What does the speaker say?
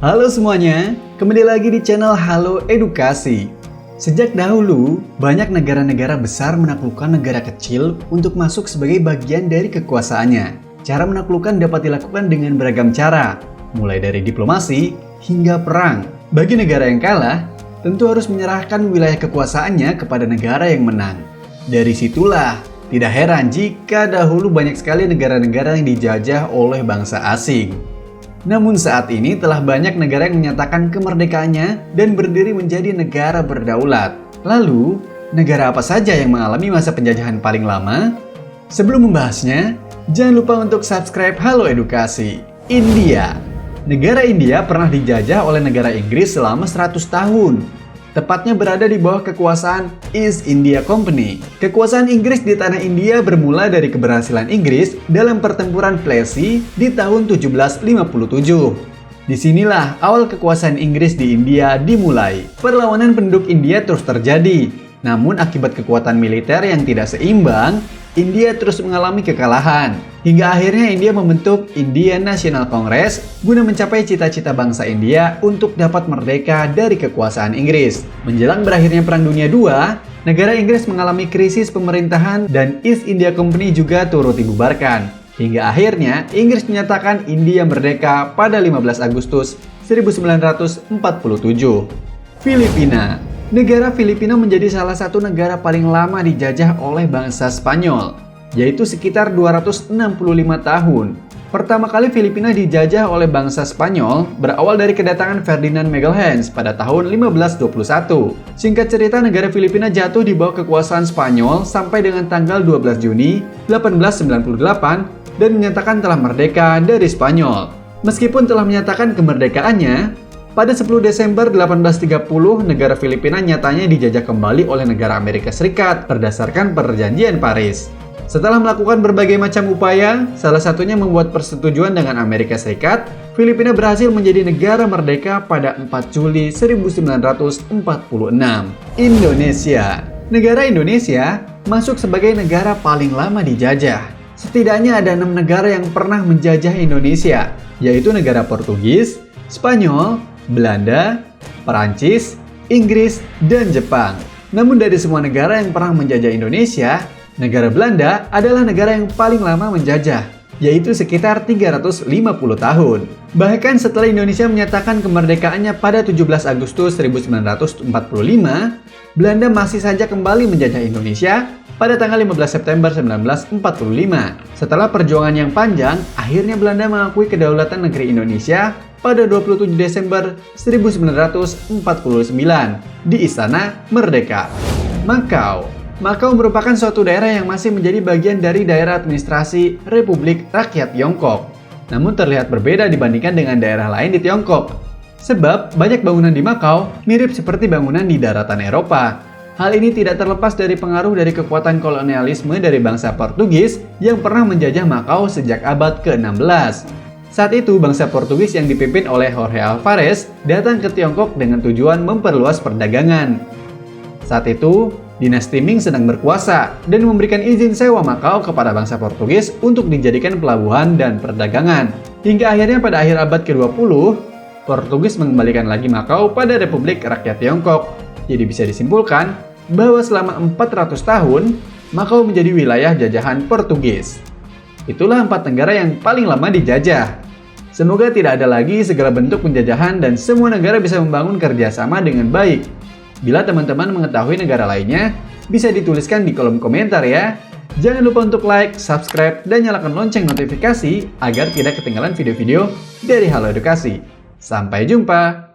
Halo semuanya, kembali lagi di channel Halo Edukasi. Sejak dahulu, banyak negara-negara besar menaklukkan negara kecil untuk masuk sebagai bagian dari kekuasaannya. Cara menaklukkan dapat dilakukan dengan beragam cara, mulai dari diplomasi hingga perang. Bagi negara yang kalah, tentu harus menyerahkan wilayah kekuasaannya kepada negara yang menang. Dari situlah, tidak heran jika dahulu banyak sekali negara-negara yang dijajah oleh bangsa asing. Namun saat ini telah banyak negara yang menyatakan kemerdekaannya dan berdiri menjadi negara berdaulat. Lalu, negara apa saja yang mengalami masa penjajahan paling lama? Sebelum membahasnya, jangan lupa untuk subscribe Halo Edukasi. India. Negara India pernah dijajah oleh negara Inggris selama 100 tahun. Tepatnya berada di bawah kekuasaan East India Company. Kekuasaan Inggris di tanah India bermula dari keberhasilan Inggris dalam pertempuran Plassey di tahun 1757. Disinilah awal kekuasaan Inggris di India dimulai. Perlawanan penduduk India terus terjadi. Namun akibat kekuatan militer yang tidak seimbang, India terus mengalami kekalahan. Hingga akhirnya India membentuk Indian National Congress guna mencapai cita-cita bangsa India untuk dapat merdeka dari kekuasaan Inggris. Menjelang berakhirnya Perang Dunia II, negara Inggris mengalami krisis pemerintahan dan East India Company juga turut dibubarkan. Hingga akhirnya Inggris menyatakan India merdeka pada 15 Agustus 1947. Filipina. Negara Filipina menjadi salah satu negara paling lama dijajah oleh bangsa Spanyol, yaitu sekitar 265 tahun. Pertama kali Filipina dijajah oleh bangsa Spanyol berawal dari kedatangan Ferdinand Magellan pada tahun 1521. Singkat cerita, negara Filipina jatuh di bawah kekuasaan Spanyol sampai dengan tanggal 12 Juni 1898 dan menyatakan telah merdeka dari Spanyol. Meskipun telah menyatakan kemerdekaannya, pada 10 Desember 1830, negara Filipina nyatanya dijajah kembali oleh negara Amerika Serikat berdasarkan Perjanjian Paris. Setelah melakukan berbagai macam upaya, salah satunya membuat persetujuan dengan Amerika Serikat, Filipina berhasil menjadi negara merdeka pada 4 Juli 1946. Indonesia. Negara Indonesia masuk sebagai negara paling lama dijajah. Setidaknya ada 6 negara yang pernah menjajah Indonesia, yaitu negara Portugis, Spanyol, Belanda, Perancis, Inggris, dan Jepang. Namun dari semua negara yang pernah menjajah Indonesia, negara Belanda adalah negara yang paling lama menjajah, yaitu sekitar 350 tahun. Bahkan setelah Indonesia menyatakan kemerdekaannya pada 17 Agustus 1945, Belanda masih saja kembali menjajah Indonesia pada tanggal 15 September 1945. Setelah perjuangan yang panjang, akhirnya Belanda mengakui kedaulatan negeri Indonesia pada 27 Desember 1949 di Istana Merdeka. Makau merupakan suatu daerah yang masih menjadi bagian dari daerah administrasi Republik Rakyat Tiongkok. Namun terlihat berbeda dibandingkan dengan daerah lain di Tiongkok. Sebab banyak bangunan di Makau mirip seperti bangunan di daratan Eropa. Hal ini tidak terlepas dari pengaruh dari kekuatan kolonialisme dari bangsa Portugis yang pernah menjajah Makau sejak abad ke-16. Saat itu, bangsa Portugis yang dipimpin oleh Jorge Alvarez datang ke Tiongkok dengan tujuan memperluas perdagangan. Saat itu, dinasti Ming sedang berkuasa dan memberikan izin sewa Makau kepada bangsa Portugis untuk dijadikan pelabuhan dan perdagangan. Hingga akhirnya pada akhir abad ke-20, Portugis mengembalikan lagi Makau pada Republik Rakyat Tiongkok. Jadi bisa disimpulkan bahwa selama 400 tahun, Makau menjadi wilayah jajahan Portugis. Itulah 4 negara yang paling lama dijajah. Semoga tidak ada lagi segala bentuk penjajahan dan semua negara bisa membangun kerjasama dengan baik. Bila teman-teman mengetahui negara lainnya, bisa dituliskan di kolom komentar ya. Jangan lupa untuk like, subscribe, dan nyalakan lonceng notifikasi agar tidak ketinggalan video-video dari Halo Edukasi. Sampai jumpa!